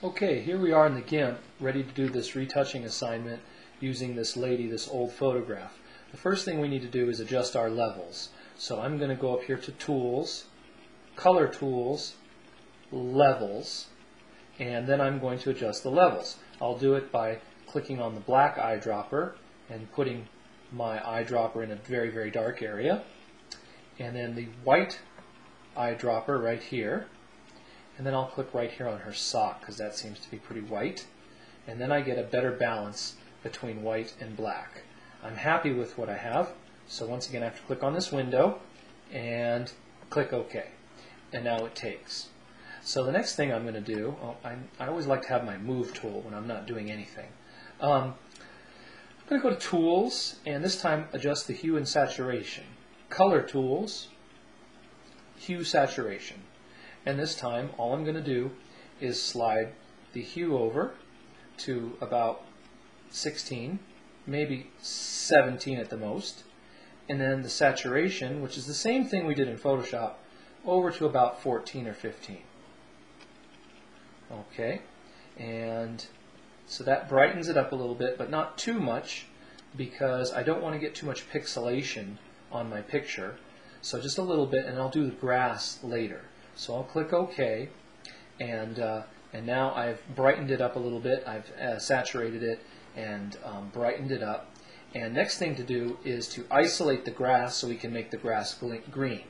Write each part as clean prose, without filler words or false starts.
Okay, here we are in the GIMP, ready to do this retouching assignment using this lady, this old photograph. The first thing we need to do is adjust our levels. So I'm going to go up here to Tools, Color Tools, Levels, and then I'm going to adjust the levels. I'll do it by clicking on the black eyedropper and putting my eyedropper in a very, very dark area, and then the white eyedropper right here. And then I'll click right here on her sock because that seems to be pretty white. And then I get a better balance between white and black. I'm happy with what I have. So once again I have to click on this window and click OK. And now it takes. So the next thing I'm going to do, I always like to have my Move tool when I'm not doing anything. I'm going to go to Tools and this time adjust the Hue and Saturation. Color Tools, Hue Saturation. And this time, all I'm going to do is slide the hue over to about 16, maybe 17 at the most, and then the saturation, which is the same thing we did in Photoshop, over to about 14 or 15. Okay, and so that brightens it up a little bit, but not too much, because I don't want to get too much pixelation on my picture. So just a little bit, and I'll do the grass later. So I'll click OK, and now I've brightened it up a little bit. I've saturated it and brightened it up. And next thing to do is to isolate the grass so we can make the grass green.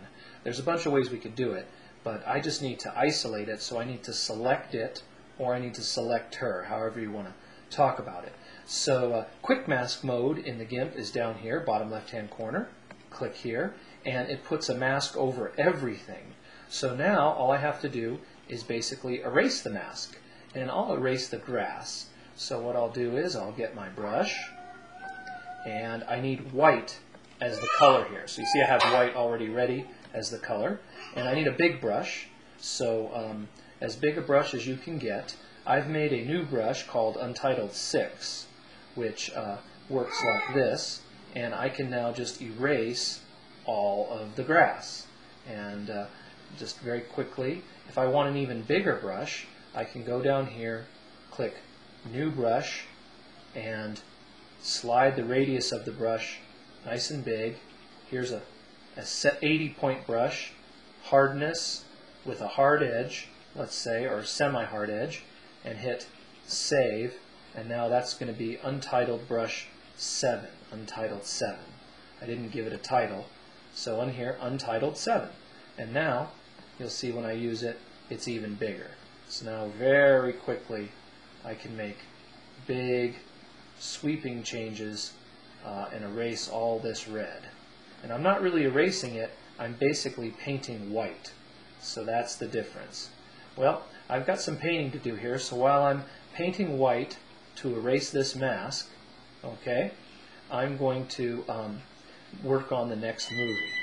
There's a bunch of ways we could do it, but I just need to isolate it, so I need to select it, or I need to select her, however you want to talk about it. So Quick Mask mode in the GIMP is down here, bottom left-hand corner. Click here, and it puts a mask over everything. So now all I have to do is basically erase the mask, and I'll erase the grass. So what I'll do is I'll get my brush, and I need white as the color here. So you see I have white already ready as the color, and I need a big brush. So as big a brush as you can get. I've made a new brush called Untitled 6, which works like this, and I can now just erase all of the grass. And just very quickly, if I want an even bigger brush, I can go down here, click New Brush, and slide the radius of the brush nice and big. Here's a 80-point brush, hardness with a hard edge, let's say, or a semi-hard edge, and hit Save, and now that's going to be Untitled Brush 7, Untitled 7. I didn't give it a title, so on here, Untitled 7. And now, you'll see when I use it, it's even bigger. So now very quickly I can make big sweeping changes and erase all this red. And I'm not really erasing it, I'm basically painting white. So that's the difference. Well, I've got some painting to do here, so while I'm painting white to erase this mask, okay, I'm going to work on the next movie.